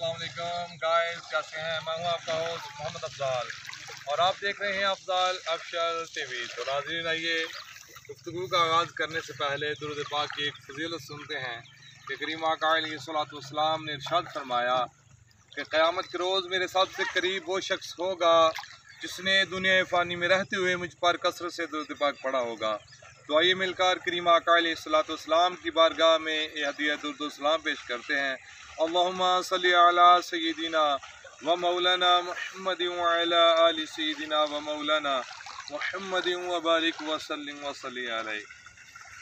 अस्सलाम वालेकुम गाइस, कैसे हैं? मैं हूं आपका होस्ट मोहम्मद अफजाल और आप देख रहे हैं अफजाल अफशल टीवी। तो नाज़रीन, आइए गुफ्तगू का आगाज़ करने से पहले दुरूद पाक की एक फजीलत सुनते हैं कि करीम आका अलैहिस्सलातु वस्सलाम ने इरशाद फरमाया कि क़यामत के रोज़ मेरे सबसे करीब वो शख्स होगा जिसने दुनिया फ़ानी में रहते हुए मुझ पर कसरत से दुरूद पाक पढ़ा होगा। तो आइए मिलकर करीम आका अलैहिस्सलातु वस्सलाम की बारगाह में ये हदिया दुरूद सलाम पेश करते हैं। अल्लाहुम्मा सल्ली अला सय्यिदिना व मौलाना मुहम्मद व अला आलि सय्यिदिना व मौलाना मुहम्मद व बारिक व सल्लिम व सल्ली अलैहि।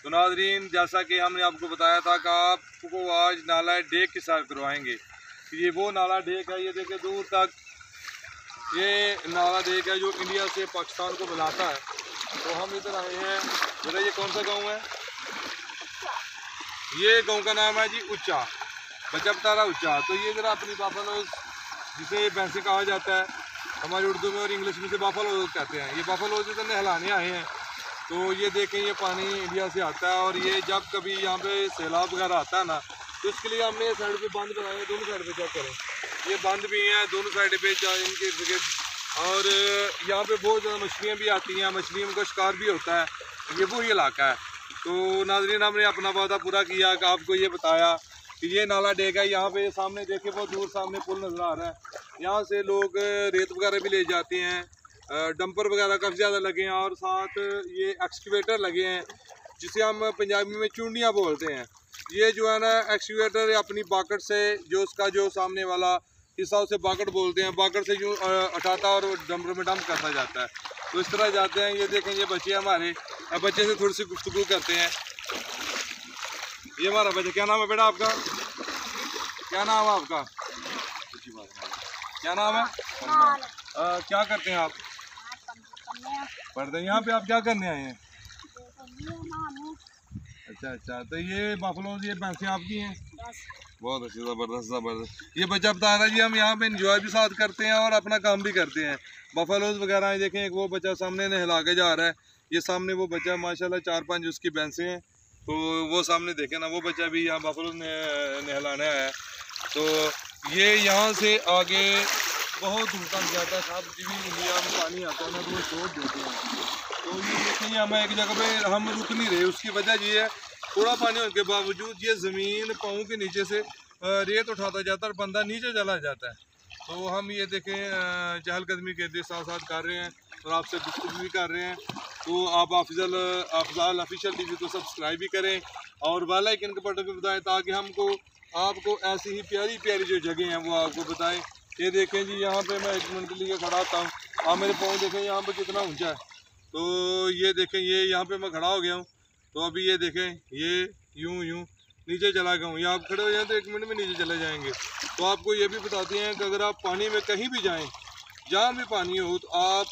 तो नाज़रीन, जैसा कि हमने आपको बताया था कि आपको आज नाला डेक के साथ करवाएंगे। ये वो नाला डेक है, ये देखिए दूर तक ये नाला डेक है जो इंडिया से पाकिस्तान को मिलाता है। तो हम इधर आए हैं, जरा ये कौन सा गांव है? ये गांव का नाम है जी उच्चा, बच्चा बता रहा उच्चा। तो ये जरा अपनी बाफलोज जिसे भैंसे कहा जाता है हमारी उर्दू में और इंग्लिश में से बाफलोज कहते हैं। ये बाफलोज इधर नहलाने आए हैं। तो ये देखें, ये पानी इंडिया से आता है और ये जब कभी यहाँ पे सैलाब वगैरह आता है ना, तो इसके लिए हमने साइड पे बंद बनाए हैं। दोनों साइड पे चेक करें, ये बंद भी हैं दोनों साइड पे इनके इर्द गिर्द। और यहाँ पे बहुत ज़्यादा मछलियाँ भी आती हैं, मछलियों का शिकार भी होता है। ये वही इलाका है। तो नाज़रीन, हमने अपना वादा पूरा किया कि आपको ये बताया कि ये नाला डेक है। यहाँ पे सामने देखे, बहुत दूर सामने पुल नज़र आ रहा है। यहाँ से लोग रेत वगैरह भी ले जाते हैं, डंपर वगैरह काफ़ी ज़्यादा लगे हैं और साथ ये एक्सकवेटर लगे हैं जिसे हम पंजाबी में चूंडियाँ बोलते हैं। ये जो है ना एक्सकवेटर अपनी बाकट से जो उसका जो सामने वाला हिस्सा उसे बाकट बोलते हैं, बाकट से यूँ उठाता और डंपर में डंप करता जाता है। तो इस तरह जाते हैं। ये देखें, ये बच्चे हमारे, अब बच्चे से थोड़ी सी गुफ्तगू करते हैं। ये हमारा बच्चा, क्या नाम है बेटा आपका? क्या नाम है आपका? क्या नाम है? क्या करते हैं आप? पढ़ते हैं। यहाँ पे आप क्या करने आए हैं? अच्छा। तो ये बाफलोज, ये भैंसें आपकी हैं? बहुत अच्छी, ज़बरदस्त। ये बच्चा बता रहा है जी, हम यहाँ पे इंजॉय भी साथ करते हैं और अपना काम भी करते हैं। बफलोज वगैरह देखें, एक वो बच्चा सामने नहला के जा रहा है। ये सामने वो बच्चा माशाल्लाह 4-5 उसकी भैंसें हैं। तो वो सामने देखें ना, वो बच्चा भी यहाँ बफलोज नहलाने आया है। तो ये यहाँ से आगे बहुत दूर तक जाता है। साहब जी भी इंडिया में पानी आता है ना, तो वो छोड़ देते हैं। तो ये देखें, हम एक जगह पे हम रुक नहीं रहे। उसकी वजह ये है, थोड़ा पानी होने के बावजूद ये ज़मीन पाँव के नीचे से रेत उठाता जाता है और बंदा नीचे चला जाता है। तो हम ये देखें चहलकदमी के साथ साथ कर रहे हैं और आपसे गुफ्तगू भी कर रहे हैं। तो आप अफजाल ऑफिशियल टीवी को सब्सक्राइब भी करें और बेल आइकन के बटन को बताएं ताकि आपको ऐसी ही प्यारी प्यारी जो जगह हैं वो आपको बताएं। ये देखें जी, यहाँ पे मैं 1 मिनट के लिए खड़ा होता हूँ। आप मेरे पाँव देखें यहाँ पे कितना ऊँचा है। तो ये देखें, ये यहाँ पे मैं खड़ा हो गया हूँ। तो अभी ये देखें, ये यूं नीचे चला गया हूँ। ये आप खड़े हो जाए तो 1 मिनट में नीचे चले जाएंगे। तो आपको ये भी बताते हैं कि अगर आप पानी में कहीं भी जाएं, जहाँ भी पानी हो, तो आप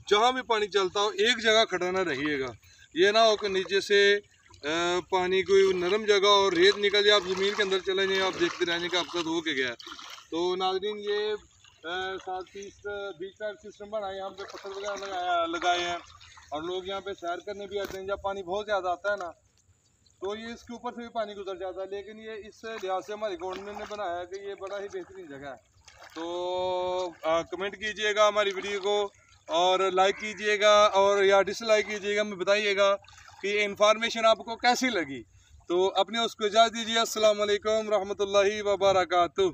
जहाँ भी पानी चलता हो एक जगह खड़ा ना रहिएगा। ये ना हो कि नीचे से पानी कोई नरम जगह और रेत निकल जाए, आप ज़मीन के अंदर चले जाएँ, आप देखते रहने का आपका हो के गया। तो नाज़रीन, ये साथ बीच टाइप सिस्टम बना है, यहाँ पे पत्थर वगैरह लगाए हैं और लोग यहाँ पे सैर करने भी आते हैं। जब पानी बहुत ज़्यादा आता है ना, तो ये इसके ऊपर से भी पानी गुजर जाता है। लेकिन ये इस लिहाज से हमारी गवर्नमेंट ने बनाया है कि ये बड़ा ही बेहतरीन जगह है। तो कमेंट कीजिएगा हमारी वीडियो को और लाइक कीजिएगा और या डिसलाइक कीजिएगा, हमें बताइएगा कि ये इन्फॉर्मेशन आपको कैसी लगी। तो अपने उसको इजाज़त दीजिए। अस्सलाम वालेकुम रहमतुल्लाहि व बरकातुहू।